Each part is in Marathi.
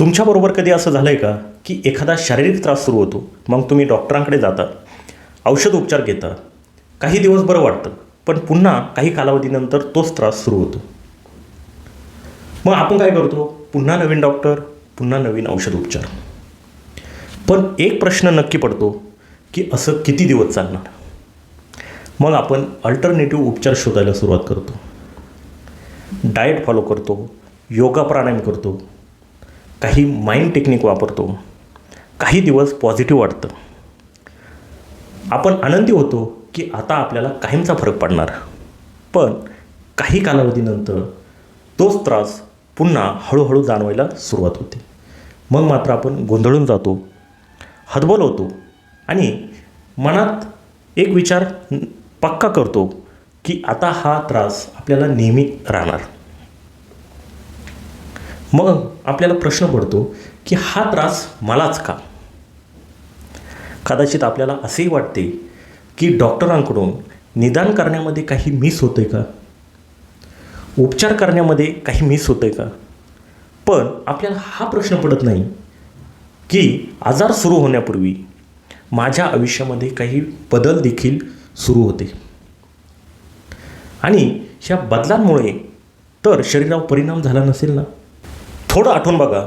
तुमच्याबरोबर कधी असं झालं आहे का की एखादा शारीरिक त्रास सुरू होतो, मग तुम्ही डॉक्टरांकडे जाता, औषध उपचार घेता, काही दिवस बरं वाटतं, पण पुन्हा काही कालावधीनंतर तोच त्रास सुरू होतो. मग आपण काय करतो? पुन्हा नवीन डॉक्टर, पुन्हा नवीन औषध उपचार. पण एक प्रश्न नक्की पडतो की असं किती दिवस चालणार? मग आपण अल्टरनेटिव्ह उपचार शोधायला सुरुवात करतो. डाएट फॉलो करतो, योगा प्राणायाम करतो, काही माइंड टेक्निक वापरतो. काही दिवस पॉझिटिव्ह वाटतं, आपण आनंदी होतो की आता आपल्याला कायमचा फरक पडणार. पण काही कालावधीनंतर तोच त्रास पुन्हा हळूहळू जाणवायला सुरुवात होते. मग मात्र आपण गोंधळून जातो, हतबल होतो आणि मनात एक विचार पक्का करतो की आता हा त्रास आपल्याला नेहमी राहणार. मग आपल्याला प्रश्न पडतो की हा त्रास मलाच का? कदाचित आपल्याला असेही वाटते की डॉक्टरांकडून निदान करण्यामध्ये काही मिस होते का, उपचार करण्यामध्ये काही मिस होते का. पण आपल्याला हा प्रश्न पडत नाही की आजार सुरू होण्यापूर्वी माझ्या आयुष्यामध्ये काही बदल देखील सुरू होते आणि ह्या बदलांमुळे तर शरीरावर परिणाम झाला नसेल ना. थोडं आठवून बघा,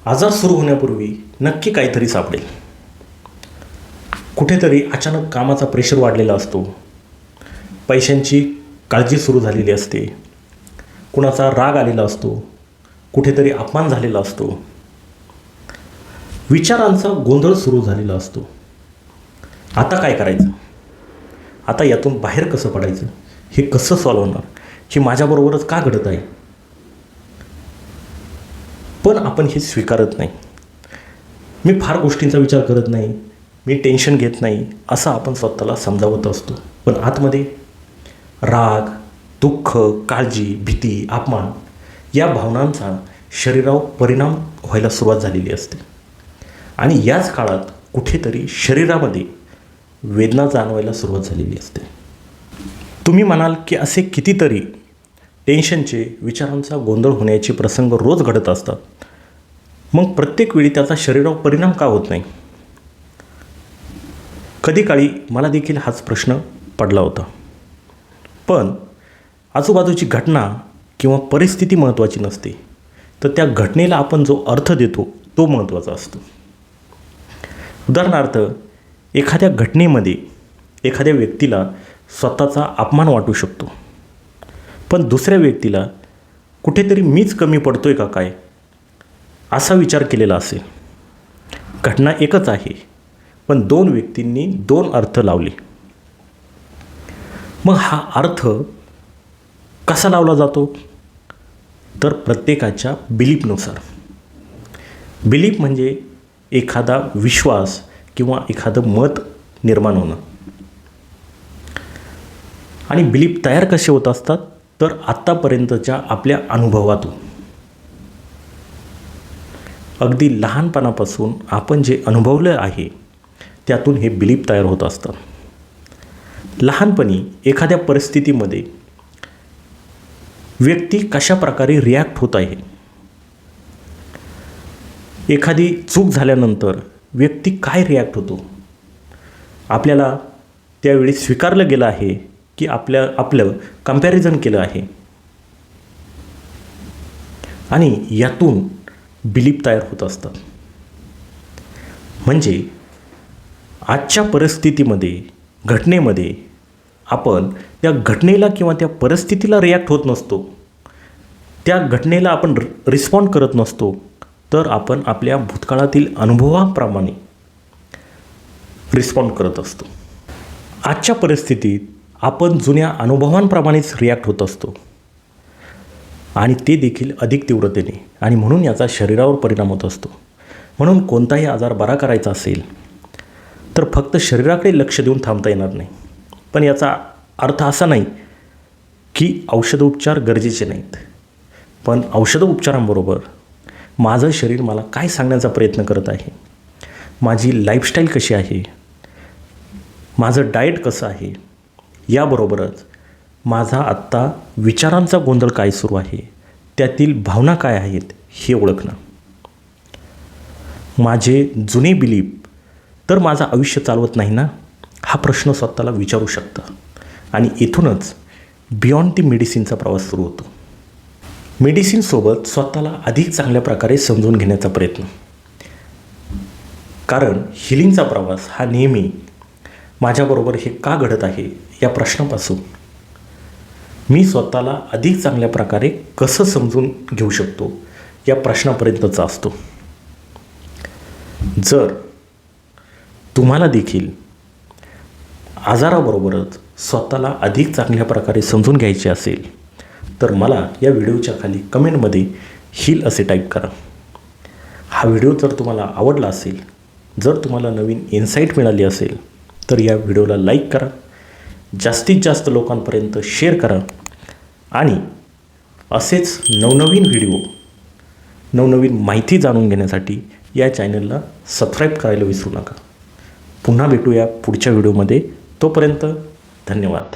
आजार सुरू होण्यापूर्वी नक्की काहीतरी सापडेल. कुठेतरी अचानक कामाचा प्रेशर वाढलेला असतो, पैशांची काळजी सुरू झालेली असते, कुणाचा राग आलेला असतो, कुठेतरी अपमान झालेला असतो, विचारांचा गोंधळ सुरू झालेला असतो. आता काय करायचं? आता यातून बाहेर कसं पडायचं? हे कसं सॉल्व्ह होणार? हे माझ्याबरोबरच का घडत आहे? पण आपण हे स्वीकारत नाही. मी फार गोष्टींचा विचार करत नाही, मी टेन्शन घेत नाही, असं आपण स्वतःला समजावत असतो. पण आतमध्ये राग, दुःख, काळजी, भीती, अपमान या भावनांचा शरीरावर परिणाम व्हायला सुरुवात झालेली असते. आणि याच काळात कुठेतरी शरीरामध्ये वेदना जाणवायला सुरुवात झालेली असते. तुम्ही म्हणाल की असे कितीतरी टेन्शनचे, विचारांचा गोंधळ होण्याचे प्रसंग रोज घडत असतात. मग प्रत्येक वेळी त्याचा शरीरावर परिणाम का होत नाही? कधी काळी मला देखील हाच प्रश्न पडला होता. पण आजूबाजूची घटना किंवा परिस्थिती महत्त्वाची नसते, तर त्या घटनेला आपण जो अर्थ देतो तो महत्त्वाचा असतो. उदाहरणार्थ, एखाद्या घटनेमध्ये एखाद्या व्यक्तीला स्वतःचा अपमान वाटू शकतो, पण दुसऱ्या व्यक्तीला कुठेतरी मीच कमी पडतोय का काय असा विचार केलेला असेल. घटना एकच आहे, पण दोन व्यक्तींनी दोन अर्थ लावले. मग हा अर्थ कसा लावला जातो? तर प्रत्येकाच्या बिलीफनुसार. बिलीफ म्हणजे एखादा विश्वास किंवा एखादं मत निर्माण होणं. आणि बिलीफ तयार कसे होत असतात? तर आत्तापर्यंतच्या आपल्या अनुभवातून. अगदी लहानपणापासून आपण जे अनुभवलं आहे त्यातून हे बिलीफ तयार होत असतात. लहानपणी एखाद्या परिस्थितीमध्ये व्यक्ती कशा प्रकारे रिॲक्ट होत आहे, एखादी चूक झाल्यानंतर व्यक्ती काय रिॲक्ट होतो, आपल्याला त्यावेळी स्वीकारलं गेलं आहे की आपलं कंपॅरिझन केलं आहे, आणि यातून बिलीफ तयार होत असतात. म्हणजे आजच्या परिस्थितीमध्ये, घटनेमध्ये आपण त्या घटनेला किंवा त्या परिस्थितीला रिॲक्ट होत नसतो, त्या घटनेला आपण रिस्पॉन्ड करत नसतो, तर आपण आपल्या भूतकाळातील अनुभवाप्रमाणे रिस्पॉन्ड करत असतो. आजच्या परिस्थितीत आपण जुन्या अनुभवांप्रमाणेच रिॲक्ट होत असतो, आणि ते देखील अधिक तीव्रतेने, आणि म्हणून याचा शरीरावर परिणाम होत असतो. म्हणून कोणताही आजार बरा करायचा असेल तर फक्त शरीराकडे लक्ष देऊन थांबता येणार नाही. पण याचा अर्थ असा नाही की औषधोपचार गरजेचे नाहीत. पण औषधोपचारांबरोबर माझं शरीर मला काय सांगण्याचा प्रयत्न करत आहे, माझी लाईफस्टाईल कशी आहे, माझं डाएट कसं आहे, याबरोबरच माझा आत्ता विचारांचा गोंधळ काय सुरू आहे, त्यातील भावना काय आहेत हे ओळखणं. माझे जुने बिलीफ तर माझं आयुष्य चालवत नाही ना, हा प्रश्न स्वतःला विचारू शकता. आणि इथूनच बियॉन्ड दी मेडिसिनचा प्रवास सुरू होतो. मेडिसिनसोबत स्वतःला अधिक चांगल्या प्रकारे समजून घेण्याचा प्रयत्न. कारण हिलिंगचा प्रवास हा नेहमी माझ्याबरोबर हे का घडत आहे या प्रश्नापासून मी स्वतःला अधिक चांगल्या प्रकारे कसं समजून घेऊ शकतो या प्रश्नापर्यंतचा असतो. जर तुम्हाला देखील आजाराबरोबरच स्वतःला अधिक चांगल्या प्रकारे समजून घ्यायचे असेल तर मला या व्हिडिओच्या खाली कमेंटमध्ये हील असे टाईप करा. हा व्हिडिओ जर तुम्हाला आवडला असेल, जर तुम्हाला नवीन इन्साईट मिळाली असेल तर या व्हिडिओला लाईक करा, जास्तीत जास्त लोकांपर्यंत शेअर करा आणि असेच नवनवीन व्हिडिओ, नवनवीन माहिती जाणून घेण्यासाठी या चॅनलला सबस्क्राईब करायला विसरू नका. पुन्हा भेटूया पुढच्या व्हिडिओमध्ये. तोपर्यंत धन्यवाद.